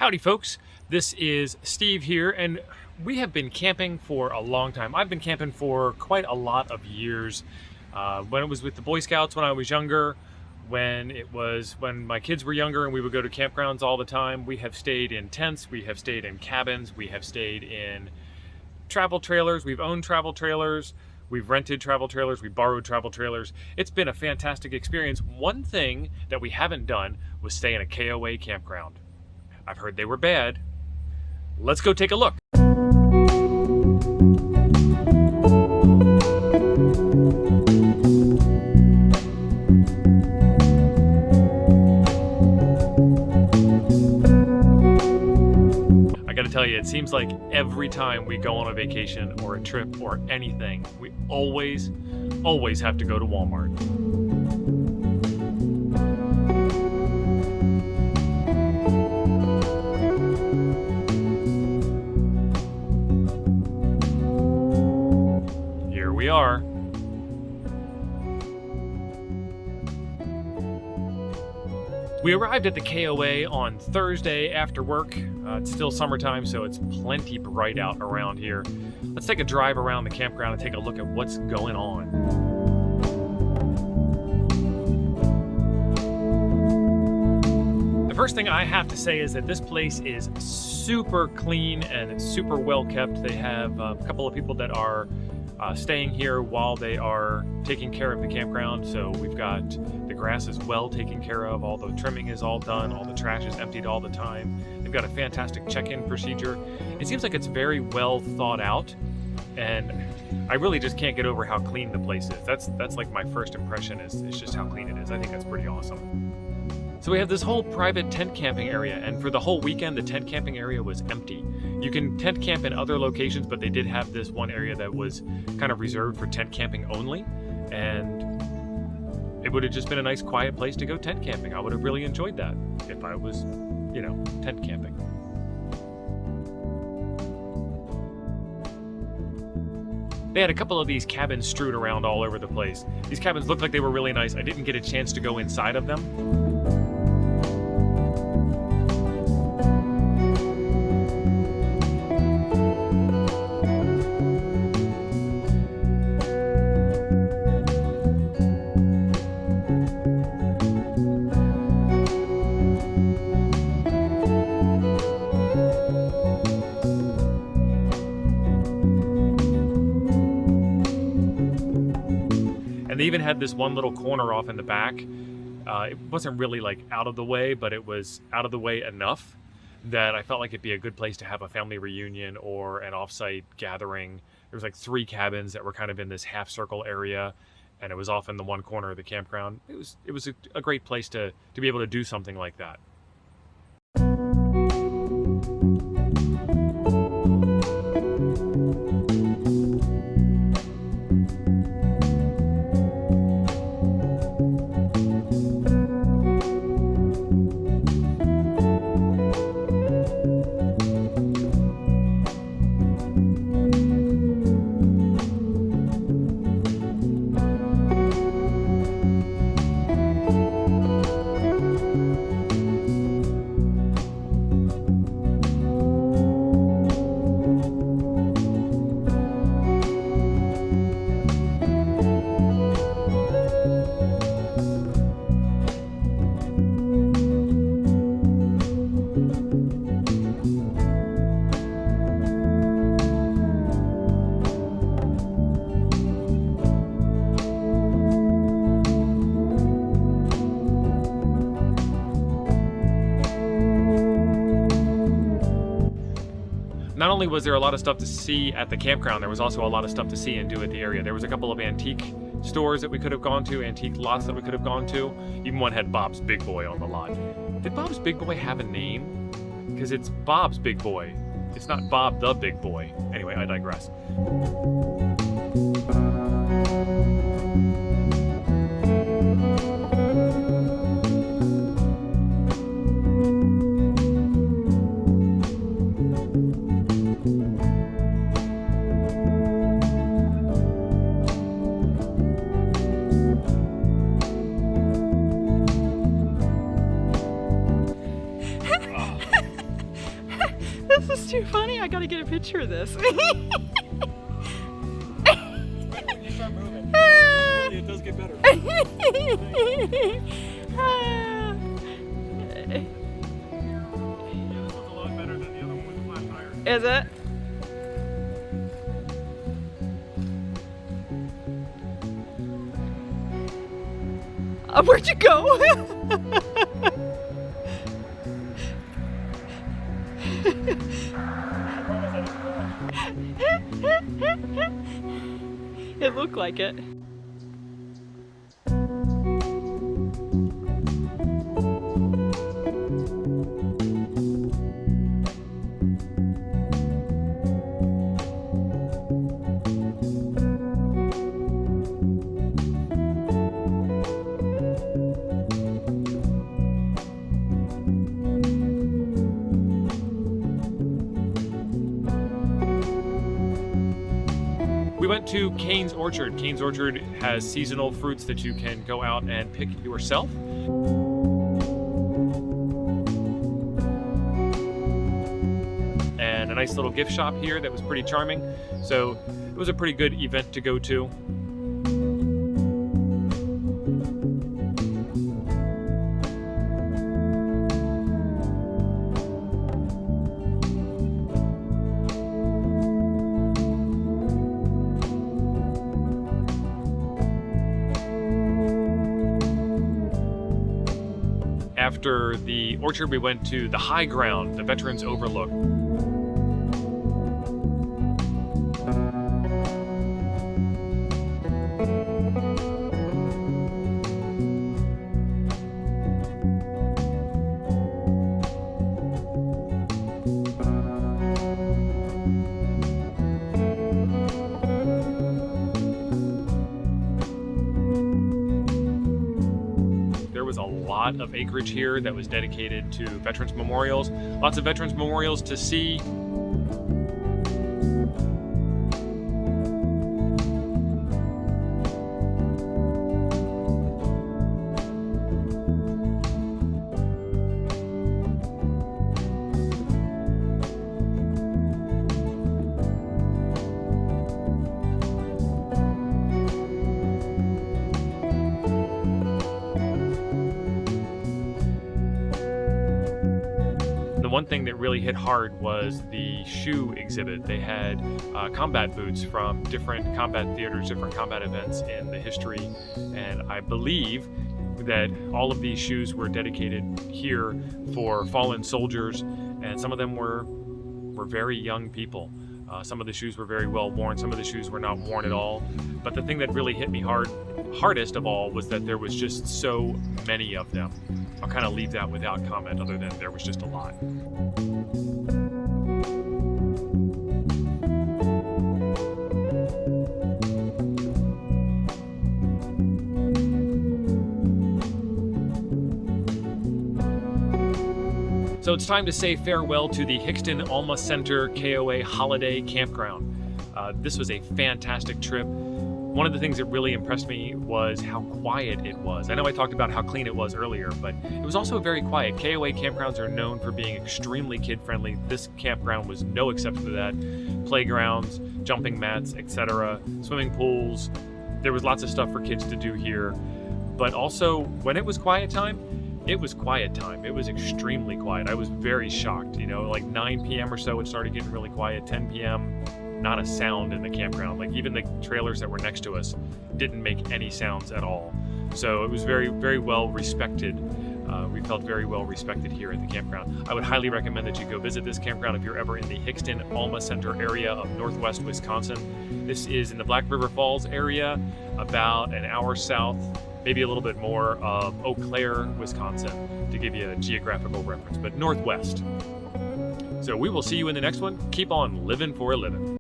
Howdy folks, this is Steve here, and we have been camping for a long time. I've been camping for quite a lot of years. When it was with the Boy Scouts when I was younger, when my kids were younger and we would go to campgrounds all the time. We have stayed in tents, we have stayed in cabins, we have stayed in travel trailers, we've owned travel trailers, we've rented travel trailers, we borrowed travel trailers. It's been a fantastic experience. One thing that we haven't done was stay in a KOA campground. I've heard they were bad. Let's go take a look. I gotta tell you, it seems like every time we go on a vacation or a trip or anything, we always have to go to Walmart. We are. We arrived at the KOA on Thursday after work. It's still summertime, so it's plenty bright out around here. Let's take a drive around the campground and take a look at what's going on. The first thing I have to say is that this place is super clean and super well kept. They have a couple of people that are staying here while they are taking care of the campground. So we've got the grass is well taken care of, all the trimming is all done, all the trash is emptied all the time. They've got a fantastic check-in procedure. It seems like it's very well thought out, and I really just can't get over how clean the place is. That's like my first impression is just how clean it is. I think that's pretty awesome. So we have this whole private tent camping area, and for the whole weekend, the tent camping area was empty. You can tent camp in other locations, but they did have this one area that was kind of reserved for tent camping only, and it would have just been a nice quiet place to go tent camping. I would have really enjoyed that if I was, tent camping. They had a couple of these cabins strewn around all over the place. These cabins looked like they were really nice. I didn't get a chance to go inside of them. And they even had this one little corner off in the back. It wasn't really like out of the way, but it was out of the way enough that I felt like it'd be a good place to have a family reunion or an offsite gathering. There was like 3 cabins that were kind of in this half circle area, and it was off in the one corner of the campground. It was a great place to be able to do something like that. Not only was there a lot of stuff to see at the campground, there was also a lot of stuff to see and do at the area. There was a couple of antique stores that we could have gone to, antique lots that we could have gone to. Even one had Bob's Big Boy on the lot. Did Bob's Big Boy have a name? Because it's Bob's Big Boy. It's not Bob the Big Boy. Anyway, I digress. This is too funny. I gotta get a picture of this. You start moving. Really, it does get better. This one's a lot better than the other one with the flat tire. Is it? Where'd you go? It looked like it. We went to Kane's Orchard. Kane's Orchard has seasonal fruits that you can go out and pick yourself. And a nice little gift shop here that was pretty charming. So it was a pretty good event to go to. After the orchard, we went to the high ground, the Veterans Overlook. There was a lot of acreage here that was dedicated to veterans memorials. Lots of veterans memorials to see. The one thing that really hit hard was the shoe exhibit. They had combat boots from different combat theaters, different combat events in the history, and I believe that all of these shoes were dedicated here for fallen soldiers, and some of them were very young people. Some of the shoes were very well worn, some of the shoes were not worn at all. But the thing that really hit me hardest of all was that there was just so many of them. I'll kind of leave that without comment, other than there was just a lot. So it's time to say farewell to the Hixton Alma Center KOA Holiday Campground. This was a fantastic trip. One of the things that really impressed me was how quiet it was. I know I talked about how clean it was earlier, but it was also very quiet. KOA campgrounds are known for being extremely kid-friendly. This campground was no exception to that. Playgrounds, jumping mats, etc., swimming pools. There was lots of stuff for kids to do here. But also, when it was quiet time, it was quiet time. It was extremely quiet. I was very shocked. You know, like 9 p.m. or so, it started getting really quiet. 10 p.m., not a sound in the campground. Like even the trailers that were next to us didn't make any sounds at all. So it was very, very well respected. We felt very well respected here at the campground. I would highly recommend that you go visit this campground if you're ever in the Hixton Alma Center area of northwest Wisconsin. This is in the Black River Falls area, about an hour south, maybe a little bit more, of Eau Claire, Wisconsin, to give you a geographical reference, but northwest. So we will see you in the next one. Keep on living for a living.